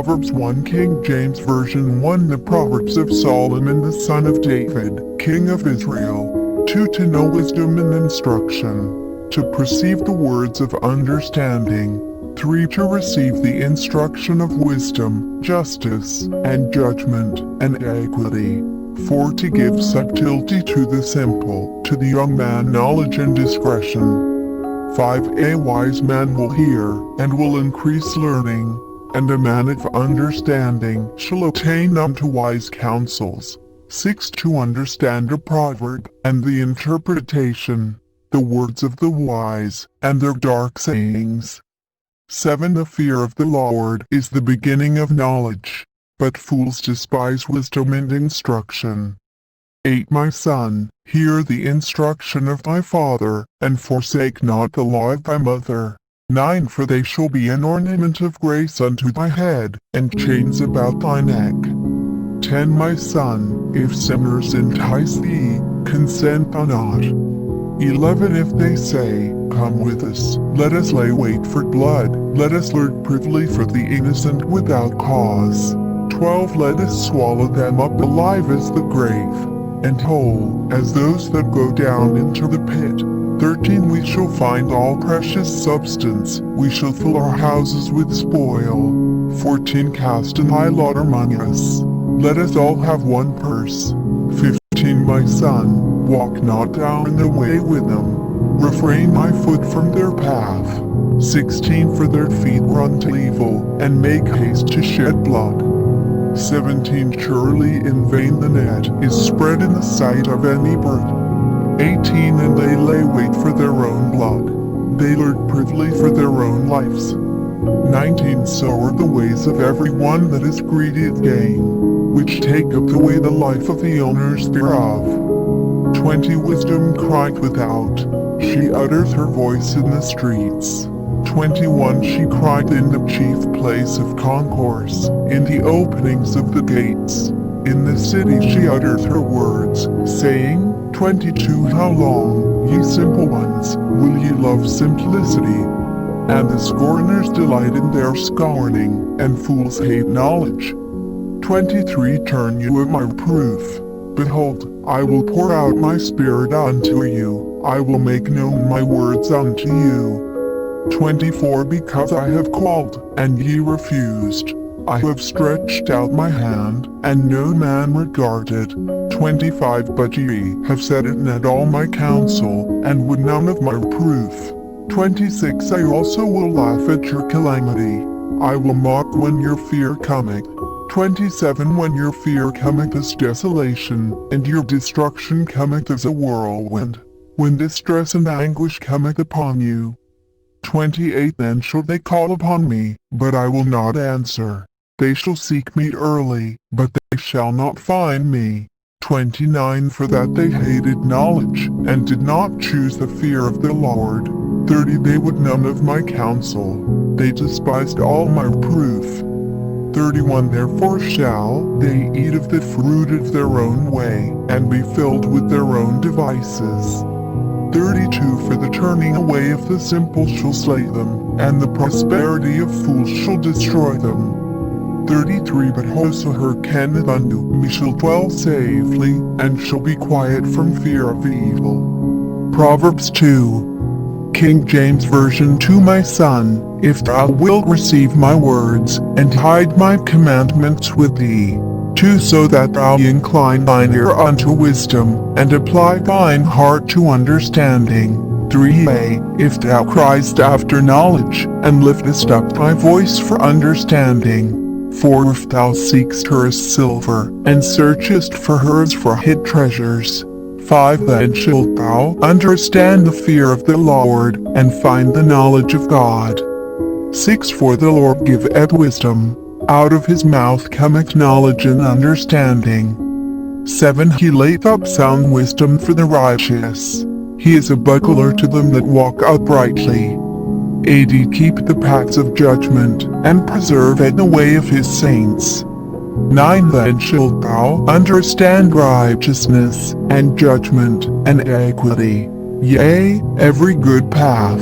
Proverbs 1 King James Version 1 The Proverbs of Solomon the son of David, king of Israel. 2 To know wisdom and instruction. To perceive the words of understanding. 3 To receive the instruction of wisdom, justice, and judgment, and equity. 4 To give subtlety to the simple, to the young man knowledge and discretion. 5 A wise man will hear, and will increase learning, and a man of understanding shall attain unto wise counsels. 6 To understand a proverb, and the interpretation, the words of the wise, and their dark sayings. 7 The fear of the Lord is the beginning of knowledge, but fools despise wisdom and instruction. 8 My son, hear the instruction of thy father, and forsake not the law of thy mother. 9 For they shall be an ornament of grace unto thy head, and chains about thy neck. 10 My son, if sinners entice thee, consent thou not. 11 If they say, Come with us, let us lay wait for blood, let us lurk privily for the innocent without cause. 12 Let us swallow them up alive as the grave, and whole as those that go down into the pit. 13 We shall find all precious substance, we shall fill our houses with spoil. 14 Cast an high lot among us, let us all have one purse. 15 My son, walk not thou in the way with them, refrain thy foot from their path. 16 For their feet run to evil, and make haste to shed blood. 17 Surely in vain the net is spread in the sight of any bird. 18 And they lay wait for their own blood, they lurk privily for their own lives. 19 So are the ways of every one that is greedy of gain, which taketh away the life of the owners thereof. 20 Wisdom cried without, she uttereth her voice in the streets. 21 She cried in the chief place of concourse, in the openings of the gates. In the city she uttereth her words, saying, 22 How long, ye simple ones, will ye love simplicity? And the scorners delight in their scorning, and fools hate knowledge. 23 Turn you at my reproof. Behold, I will pour out my spirit unto you, I will make known my words unto you. 24 Because I have called, and ye refused, I have stretched out my hand, and no man regarded. 25 But ye have set at all my counsel, and would none of my reproof. 26 I also will laugh at your calamity, I will mock when your fear cometh. 27 When your fear cometh as desolation, and your destruction cometh as a whirlwind, when distress and anguish cometh upon you. 28 Then shall they call upon me, but I will not answer. They shall seek me early, but they shall not find me. 29 For that they hated knowledge, and did not choose the fear of the Lord. 30 They would none of my counsel, they despised all my reproof. 31 Therefore shall they eat of the fruit of their own way, and be filled with their own devices. 32 For the turning away of the simple shall slay them, and the prosperity of fools shall destroy them. 33 But whoso hearkeneth unto me shall dwell safely, and shall be quiet from fear of evil. Proverbs 2 King James Version 2 My son, if thou wilt receive my words, and hide my commandments with thee. 2 So that thou incline thine ear unto wisdom, and apply thine heart to understanding. 3 If thou criest after knowledge, and liftest up thy voice for understanding. 4 If thou seekest her as silver, and searchest for her as for hid treasures. 5 Then shalt thou understand the fear of the Lord, and find the knowledge of God. 6 For the Lord giveth wisdom, out of his mouth cometh knowledge and understanding. 7 He layeth up sound wisdom for the righteous, he is a buckler to them that walk uprightly. 8 He keepeth the paths of judgment, and preserveth the way of his saints. 9 Then shalt thou understand righteousness, and judgment, and equity, yea, every good path.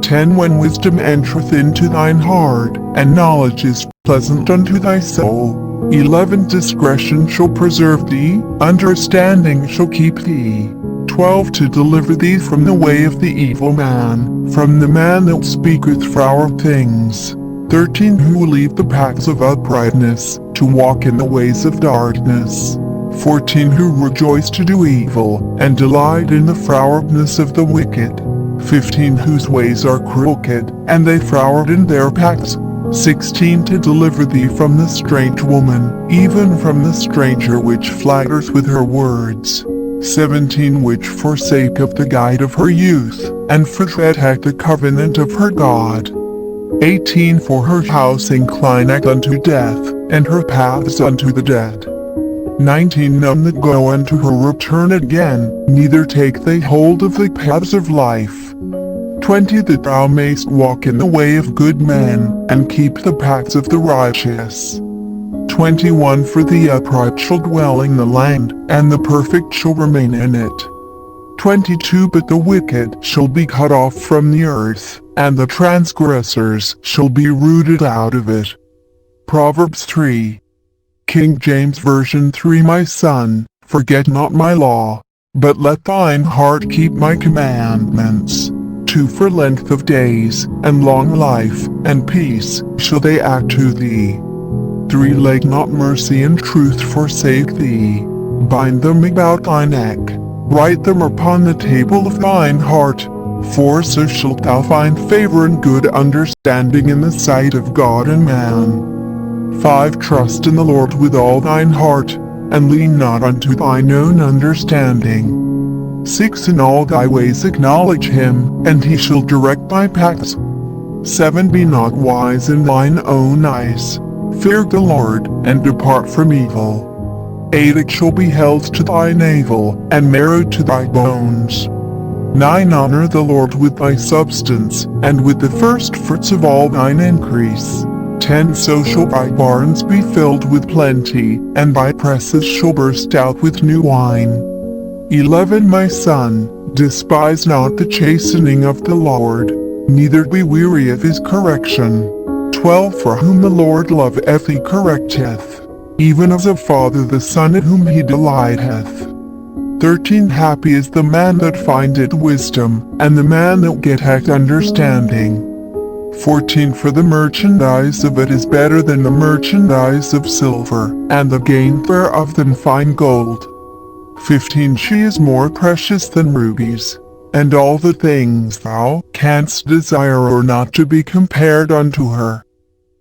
10 When wisdom entereth into thine heart, and knowledge is pleasant unto thy soul. 11 Discretion shall preserve thee, understanding shall keep thee. 12 To deliver thee from the way of the evil man, from the man that speaketh froward things. 13 Who will leave the paths of uprightness, to walk in the ways of darkness. 14 Who rejoice to do evil, and delight in the frowardness of the wicked. 15 Whose ways are crooked, and they froward in their paths. 16 To deliver thee from the strange woman, even from the stranger which flattereth with her words. 17 Which forsaketh the guide of her youth, and forgetteth the covenant of her God. 18 For her house inclineth unto death, and her paths unto the dead. 19 None that go unto her return again, neither take they hold of the paths of life. 20 That thou mayst walk in the way of good men, and keep the paths of the righteous. 21 For the upright shall dwell in the land, and the perfect shall remain in it. 22 But the wicked shall be cut off from the earth, and the transgressors shall be rooted out of it. Proverbs 3. King James Version 3 My son, forget not my law, but let thine heart keep my commandments. 2 For length of days, and long life, and peace, shall they add to thee. 3 Let not mercy and truth forsake thee. Bind them about thy neck, write them upon the table of thine heart. 4 So shalt thou find favor and good understanding in the sight of God and man. 5 Trust in the Lord with all thine heart, and lean not unto thine own understanding. 6 In all thy ways acknowledge him, and he shall direct thy paths. 7 Be not wise in thine own eyes. Fear the Lord, and depart from evil. 8 It shall be health to thy navel, and marrow to thy bones. 9 Honor the Lord with thy substance, and with the first fruits of all thine increase. 10 So shall thy barns be filled with plenty, and thy presses shall burst out with new wine. 11 My son, despise not the chastening of the Lord, neither be weary of his correction. 12 For whom the Lord loveth he correcteth, even as a father the son in whom he delighteth. 13 Happy is the man that findeth wisdom, and the man that getteth understanding. 14 For the merchandise of it is better than the merchandise of silver, and the gain thereof than fine gold. 15 She is more precious than rubies, and all the things thou canst desire are not to be compared unto her.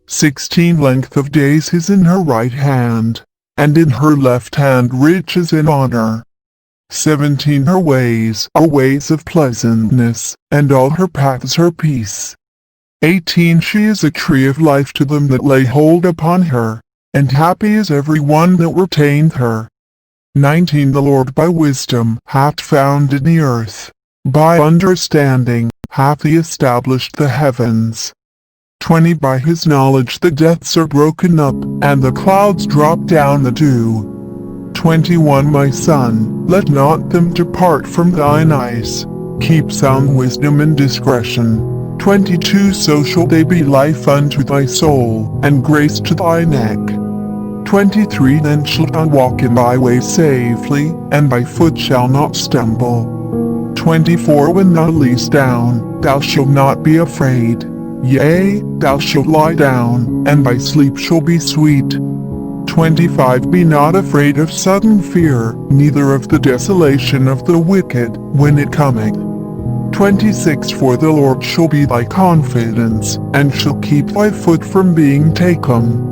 16 Length of days is in her right hand, and in her left hand riches and honor. 17 Her ways are ways of pleasantness, and all her paths are peace. 18 She is a tree of life to them that lay hold upon her, and happy is every one that retaineth her. 19 The Lord by wisdom hath founded the earth, by understanding hath he established the heavens. 20 By his knowledge the depths are broken up, and the clouds drop down the dew. 21 My son, let not them depart from thine eyes. Keep sound wisdom and discretion. 22 So shall they be life unto thy soul, and grace to thy neck. 23 Then shalt thou walk in thy way safely, and thy foot shall not stumble. 24 When thou liest down, thou shalt not be afraid. Yea, thou shalt lie down, and thy sleep shall be sweet. 25 Be not afraid of sudden fear, neither of the desolation of the wicked, when it cometh. 26 For the Lord shall be thy confidence, and shall keep thy foot from being taken.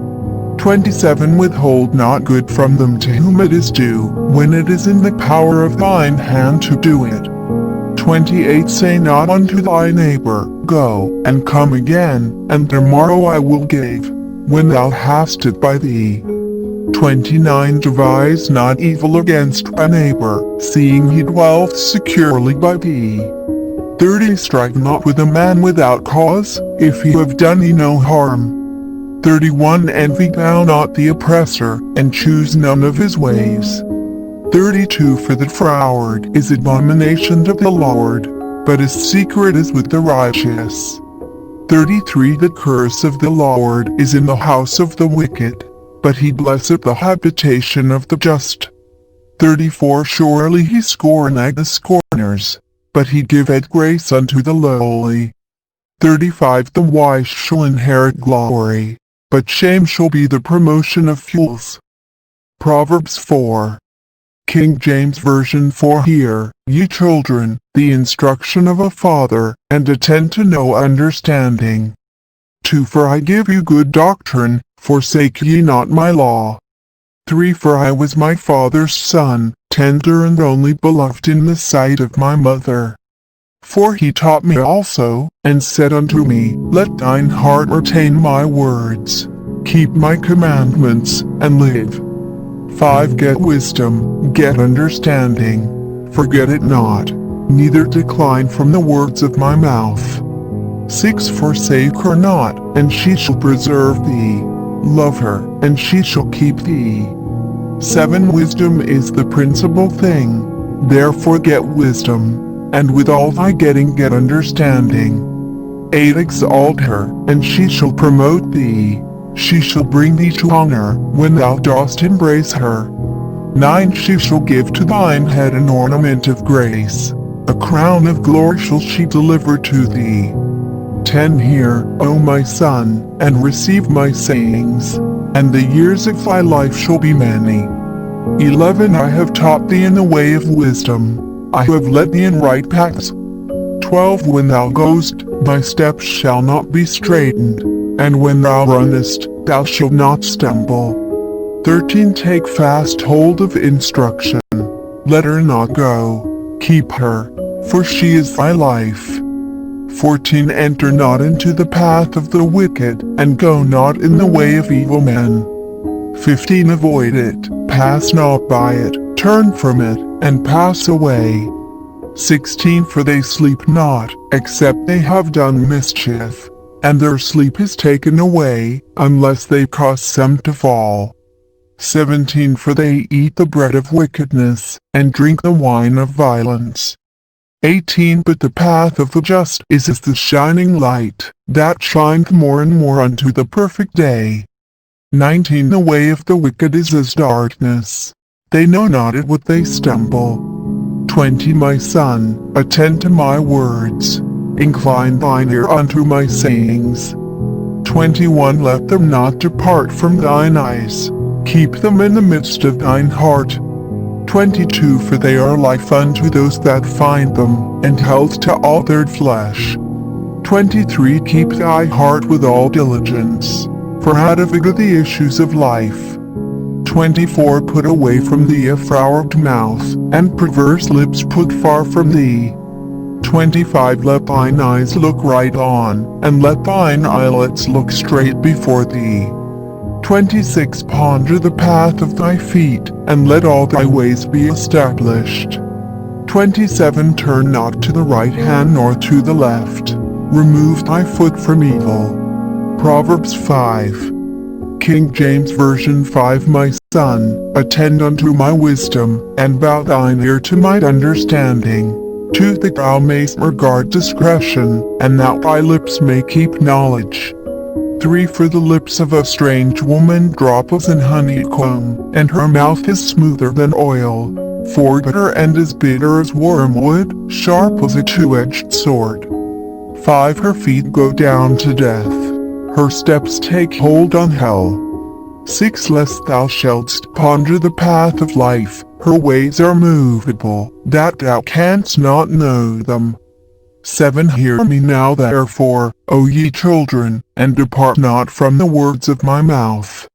27 Withhold not good from them to whom it is due, when it is in the power of thine hand to do it. 28 Say not unto thy neighbor, Go, and come again, and tomorrow I will give, when thou hast it by thee. 29 Devise not evil against thy neighbor, seeing he dwelleth securely by thee. 30 Strike not with a man without cause, if he have done thee no harm. 31 Envy thou not the oppressor, and choose none of his ways. 32 For the froward is abomination to the Lord, but his secret is with the righteous. 33 The curse of the Lord is in the house of the wicked, but he blesseth the habitation of the just. 34 Surely he scorneth the scorners, but he giveth grace unto the lowly. 35 The wise shall inherit glory, but shame shall be the promotion of fools. Proverbs 4. King James Version 4 Hear, ye children, the instruction of a father, and attend to know understanding. 2 For I give you good doctrine, forsake ye not my law. 3 For I was my father's son, tender and only beloved in the sight of my mother. 4 He taught me also, and said unto me, Let thine heart retain my words. Keep my commandments, and live. 5 Get wisdom, get understanding. Forget it not, neither decline from the words of my mouth. 6 Forsake her not, and she shall preserve thee. Love her, and she shall keep thee. 7 Wisdom is the principal thing, therefore get wisdom, and with all thy getting get understanding. 8 Exalt her, and she shall promote thee. She shall bring thee to honor, when thou dost embrace her. 9 She shall give to thine head an ornament of grace. A crown of glory shall she deliver to thee. 10 Hear, O my son, and receive my sayings, and the years of thy life shall be many. 11 I have taught thee in the way of wisdom. I have led thee in right paths. 12 When thou goest, thy steps shall not be straitened, and when thou runnest, thou shalt not stumble. 13 Take fast hold of instruction. Let her not go. Keep her, for she is thy life. 14 Enter not into the path of the wicked, and go not in the way of evil men. 15 Avoid it, pass not by it, turn from it, and pass away. 16 For they sleep not, except they have done mischief, and their sleep is taken away, unless they cause some to fall. 17 For they eat the bread of wickedness, and drink the wine of violence. 18 But the path of the just is as the shining light, that shineth more and more unto the perfect day. 19 The way of the wicked is as darkness. They know not at what they stumble. 20 My son, attend to my words. Incline thine ear unto my sayings. 21 Let them not depart from thine eyes. Keep them in the midst of thine heart. 22 For they are life unto those that find them, and health to all their flesh. 23 Keep thy heart with all diligence, for out of it are the issues of life. 24 Put away from thee a froward mouth, and perverse lips put far from thee. 25 Let thine eyes look right on, and let thine eyelids look straight before thee. 26 Ponder the path of thy feet, and let all thy ways be established. 27 Turn not to the right hand nor to the left. Remove thy foot from evil. Proverbs 5. King James Version 5 My son, attend unto my wisdom, and bow thine ear to my understanding. 2 That thou mayst regard discretion, and that thy lips may keep knowledge. 3 For the lips of a strange woman drop as an honeycomb, and her mouth is smoother than oil. 4 But her end is bitter as wormwood, sharp as a two-edged sword. 5 Her feet go down to death. Her steps take hold on hell. 6 Lest thou shouldst ponder the path of life, her ways are movable, that thou canst not know them. 7 Hear me now therefore, O ye children, and depart not from the words of my mouth.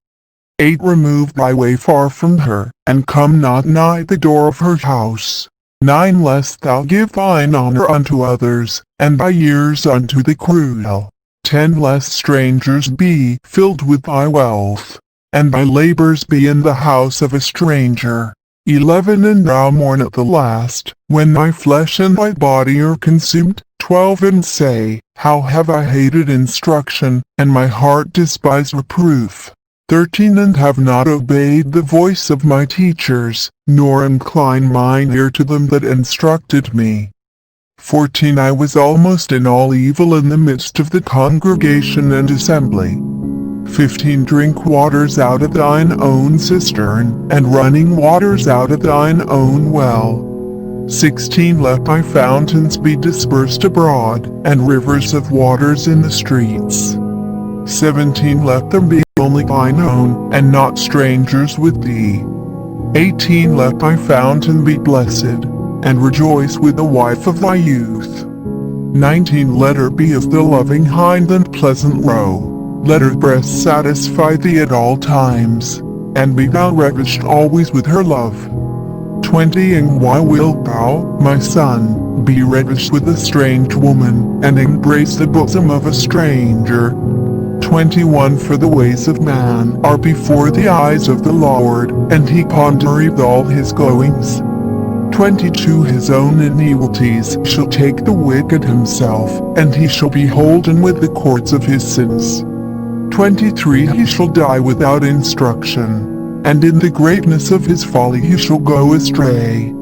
8 Remove thy way far from her, and come not nigh the door of her house. 9 Lest thou give thine honor unto others, and thy years unto the cruel. 10 Lest strangers be filled with thy wealth, and thy labors be in the house of a stranger. 11 And thou mourn at the last, when thy flesh and thy body are consumed. 12 And say, How have I hated instruction, and my heart despised reproof. 13 And have not obeyed the voice of my teachers, nor incline mine ear to them that instructed me. 14 I was almost in all evil in the midst of the congregation and assembly. 15 Drink waters out of thine own cistern, and running waters out of thine own well. 16 Let thy fountains be dispersed abroad, and rivers of waters in the streets. 17 Let them be only thine own, and not strangers with thee. 18 Let thy fountain be blessed, and rejoice with the wife of thy youth. 19 Let her be of the loving hind and pleasant roe. Let her breast satisfy thee at all times, and be thou ravished always with her love. 20 And why wilt thou, my son, be ravished with a strange woman, and embrace the bosom of a stranger? 21 For the ways of man are before the eyes of the Lord, and he pondereth all his goings. 22 His own iniquities shall take the wicked himself, and he shall be holden with the cords of his sins. 23 He shall die without instruction, and in the greatness of his folly he shall go astray.